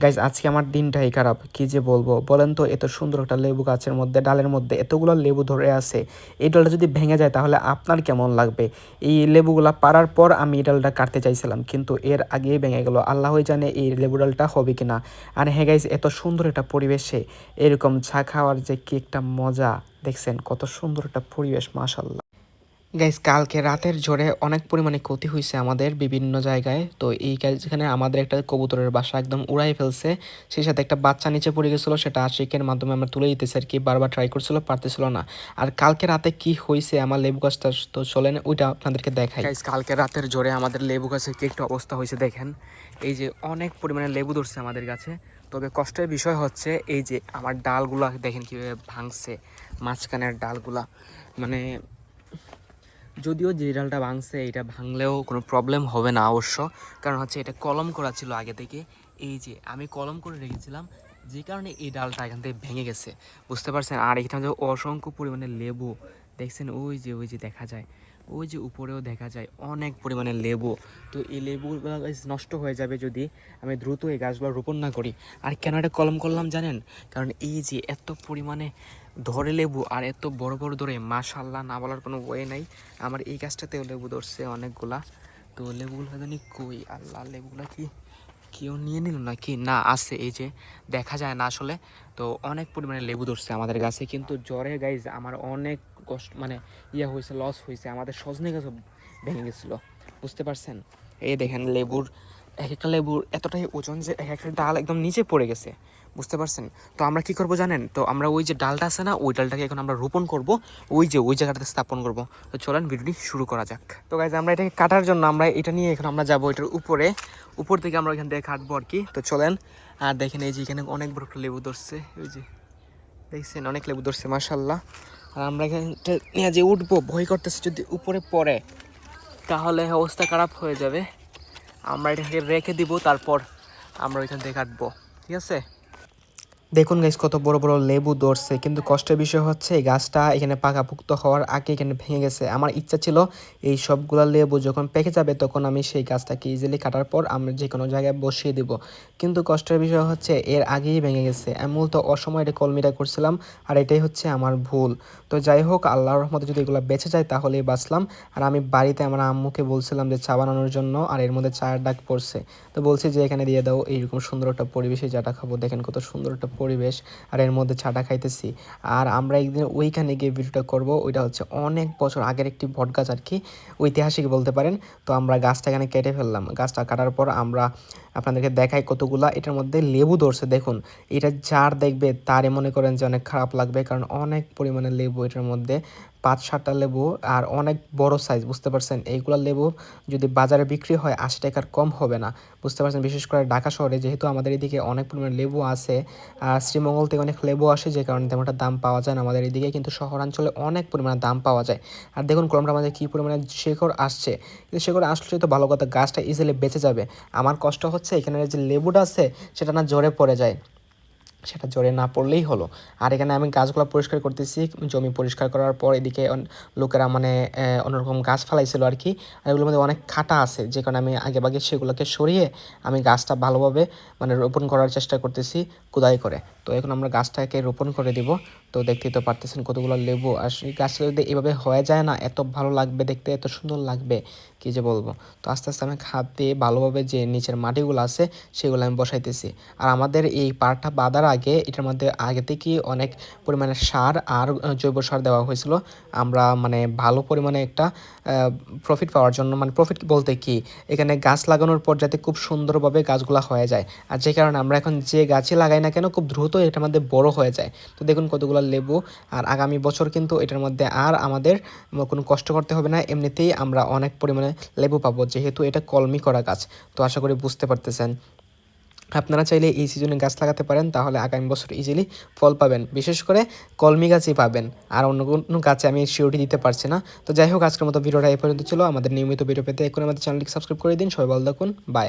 Guys আজকে আমার দিনটাই খারাপ, কি যে বলবো বলেন তো। এত সুন্দর একটা লেবু গাছের মধ্যে, ডালের মধ্যে এতগুলো লেবু ধরে আছে, এই ডালটা যদি ভেঙে যায় তাহলে আপনার কেমন লাগবে। এই লেবুগুলা পাড়ার পর আমি এই ডালটা কাটতে চাইছিলাম, কিন্তু এর আগেই ভেঙে গেল। আল্লাহই জানে এই লেবু ডালটা হবে কিনা। আর হ্যাঁ গাইজ, এত সুন্দর একটা পরিবেশে এরকম চা খাওয়ার যে কি একটা মজা, দেখছেন কত সুন্দর একটা পরিবেশ, মাশাল্লাহ। গাইস কালকে রাতের ঝড়ে অনেক পরিমাণে ক্ষতি হয়েছে আমাদের বিভিন্ন জায়গায়। তো এই যেখানে আমাদের একটা কবুতরের বাসা একদম উড়াই ফেলছে, সেই সাথে একটা বাচ্চা নিচে পড়ে গেছিলো, সেটা আশিকের মাধ্যমে আমরা তুলে দিতেছি আর কি। বারবার ট্রাই করছিল, পারতেছিল না। আর কালকে রাতে কি হয়েছে আমার লেবু গাছটা, তো চলেন ওইটা আপনাদেরকে দেখাই। গাইস কালকে রাতের ঝড়ে আমাদের লেবু গাছের কি একটা অবস্থা হয়েছে দেখেন। এই যে অনেক পরিমাণে লেবু ধরছে আমাদের গাছে। তবে কষ্টের বিষয় হচ্ছে এই যে আমার ডালগুলা দেখেন কীভাবে ভাঙছে, মাঝখানের ডালগুলা। মানে যদিও যে ডালটা ভাঙছে এটা ভাঙলেও কোনো প্রবলেম হবে না অবশ্য, কারণ হচ্ছে এটা কলম করা ছিল আগে থেকে। এই যে আমি কলম করে রেখেছিলাম, যে কারণে এই ডালটা এখান থেকে ভেঙে গেছে, বুঝতে পারছেন। আর এখানে যে অসংখ্য পরিমাণে লেবু দেখছেন, ওই যে দেখা যায়, ওই যে উপরেও দেখা যায় অনেক পরিমাণে লেবু। তো এই লেবুগুলো নষ্ট হয়ে যাবে যদি আমি দ্রুত এই গাছগুলো রোপণ না করি। আর কেন এটা কলম করলাম জানেন? কারণ এই যে এত পরিমাণে ধরে লেবু, আর এত বড় বড় ধরে, মাশাল্লাহ না বলার কোনো ওয়ে নাই। আমার এই গাছটাতেও লেবু ধরছে অনেকগুলা। তো লেবুগুলো জানি কই, আল্লাহ লেবুগুলা কি কেউ নিয়ে নিল নাকি? না, আছে, এই যে দেখা যায় না আসলে। তো অনেক পরিমাণে লেবু ধরছে আমাদের গাছে, কিন্তু জ্বরে গাইজ আমার অনেক কষ্ট, মানে হয়েছে, লস হয়েছে। আমাদের সজনে গাছও ভেঙে গেছিলো, বুঝতে পারছেন। এই দেখেন লেবুর এক একটা লেবুর এতটাই ওজন যে এক একটা ডাল একদম নিচে পড়ে গেছে, বুঝতে পারছেন। তো আমরা কি করব জানেন? তো আমরা ওই যে ডালটা আছে না, ওই ডালটাকে এখন আমরা রোপণ করব, ওই জায়গাটাতে স্থাপন করব। তো চলেন ভিডিওটি শুরু করা যাক। তো গাইজ আমরা এটাকে কাটার জন্য আমরা এটা নিয়ে এখন আমরা যাবো এটার উপর থেকে আমরা এখান থেকে কাটবো আর কি। তো চলেন। আর দেখেন এই যে এখানে অনেক বড় একটা লেবু ধরছে, ওই যে দেখছেন অনেক লেবু ধরছে, মাশাল্লাহ। আর আমরা এখানে নিয়ে যে উঠবো, ভয় করতেছে যদি উপরে পড়ে তাহলে অবস্থা খারাপ হয়ে যাবে। আমরা এটাকে রেখে দিব, তারপর আমরা ওইখান থেকে কাটবো, ঠিক আছে। দেখুন গাইস কত বড় বড় লেবু ধরছে, কিন্তু কষ্টের বিষয় হচ্ছে এই গাছটা এখানে পাকাপুক্ত হওয়ার আগে এখানে ভেঙে গেছে। আমার ইচ্ছা ছিল এই সবগুলা লেবু যখন পেকে যাবে তখন আমি সেই গাছটাকে ইজিলি কাটার পর আমরা যে কোনো জায়গায় বসিয়ে দিব, কিন্তু কষ্টের বিষয় হচ্ছে এর আগেই ভেঙে গেছে। আমি মূলত অসময়ে এটা কলমিটা করছিলাম, আর এটাই হচ্ছে আমার ভুল। তো যাই হোক, আল্লাহর রহমতে যদি এগুলো বেঁচে যায় তাহলেই বাঁচলাম। আর আমি বাড়িতে আমার আম্মুকে বলছিলাম যে চা বানানোর জন্য, আর এর মধ্যে চায়ের ডাক পড়ছে। তো বলছি যে এখানে দিয়ে দাও, এইরকম সুন্দর একটা পরিবেশে চাটা খাবো। দেখেন কত সুন্দর একটা পরিবেশ, আর এর মধ্যে চাটা খাইতেছি। আর আমরা একদিন ওইখানে গিয়ে ভিডিওটা করব, ওইটা হচ্ছে অনেক বছর আগের একটি বট গাছ আর কি, ঐতিহাসিক বলতে পারেন। তো আমরা গাছটা এখানে কেটে ফেললাম, গাছটা কাটার পর আমরা আপনাদেরকে দেখাই কতগুলা এটার মধ্যে লেবু ধরছে। দেখুন, এটা যার দেখবে তারে মনে করেন যে অনেক খারাপ লাগবে, কারণ অনেক পরিমাণে লেবু এটার মধ্যে, 5-7টা লেবু, আর অনেক বড় সাইজ, বুঝতে পারছেন। এইগুলা লেবু যদি বাজারে বিক্রি হয় 80 টাকার কম হবে না, বুঝতে পারছেন। বিশেষ করে ঢাকা শহরে যেহেতু আমাদের এদিকে অনেক পরিমাণে লেবু আছে, আর শ্রীমঙ্গল থেকে অনেক লেবু আসে, যে কারণে তেমন একটা দাম পাওয়া যায় না আমাদের এদিকে, কিন্তু শহরাঞ্চলে অনেক পরিমাণে দাম পাওয়া যায়। আর দেখুন কলমটা আমাদের কী পরিমাণে শেকড় আসছে, কিন্তু শেকড় আসলে তো ভালো কথা, গাছটা ইজিলি বেঁচে যাবে। আমার কষ্ট হচ্ছে এখানে যে লেবুটা আছে সেটা না ঝরে পড়ে যায়, সেটা জড়ে না পড়লেই হলো। আর এখানে আমি গাছগুলো পরিষ্কার করতেছি, জমি পরিষ্কার করার পর এদিকে লোকেরা মানে অন্যরকম গাছ ফালাইছিল আর কি। আর এগুলোর মধ্যে অনেক খাটা আছে, যে কারণে আমি আগে ভাগে সেগুলোকে সরিয়ে আমি গাছটা ভালোভাবে মানে রোপণ করার চেষ্টা করতেছি কোদাই করে। তো এখন আমরা গাছটাকে রোপণ করে দিব। তো দেখতেই তো পারতেছেন কতগুলো লেবু। আর সেই গাছটা যদি এভাবে হয়ে যায় না, এত ভালো লাগবে দেখতে, এত সুন্দর লাগবে, কী যে বলবো। তো আস্তে আস্তে আমি খাদ দিয়ে ভালোভাবে যে নিচের মাটিগুলো আছে সেগুলো আমি বসাইতেছি। আর আমাদের এই পাড়টা বাঁধার আগে এটার মধ্যে আগে থেকেই অনেক পরিমাণে সার আর জৈব সার দেওয়া হয়েছিল। আমরা মানে ভালো পরিমাণে একটা প্রফিট পাওয়ার জন্য, মানে প্রফিট বলতে কি, এখানে গাছ লাগানোর পর যাতে খুব সুন্দরভাবে গাছগুলো হয়ে যায়। আর যে কারণে আমরা এখন যে গাছই লাগাই না কেন খুব দ্রুত এটার মধ্যে বড় হয়ে যায়। তো দেখুন কতগুলো লেবু। আর আগামী বছর কিন্তু এটার মধ্যে আর আমাদের কোনো কষ্ট করতে হবে না, এমনিতেই আমরা অনেক পরিমাণে লেবু পাবো, যেহেতু এটা কলমি করা গাছ। তো আশা করি বুঝতে পারতেছেন। আপনারা চাইলে এই সিজনে গাছ লাগাতে পারেন, তাহলে আগামী বছর ইজিলি ফল পাবেন, বিশেষ করে কলমি গাছই পাবেন। আর অন্য কোনো গাছে আমি সিওরিটি দিতে পারছি না। তো যাই হোক, আজকের মতো ভিডিওটা এই পর্যন্ত ছিল। আমাদের নিয়মিত ভিডিও পেতে এখন আমাদের চ্যানেলটি সাবস্ক্রাইব করে দিন। সবাই ভালো থাকুন, বাই।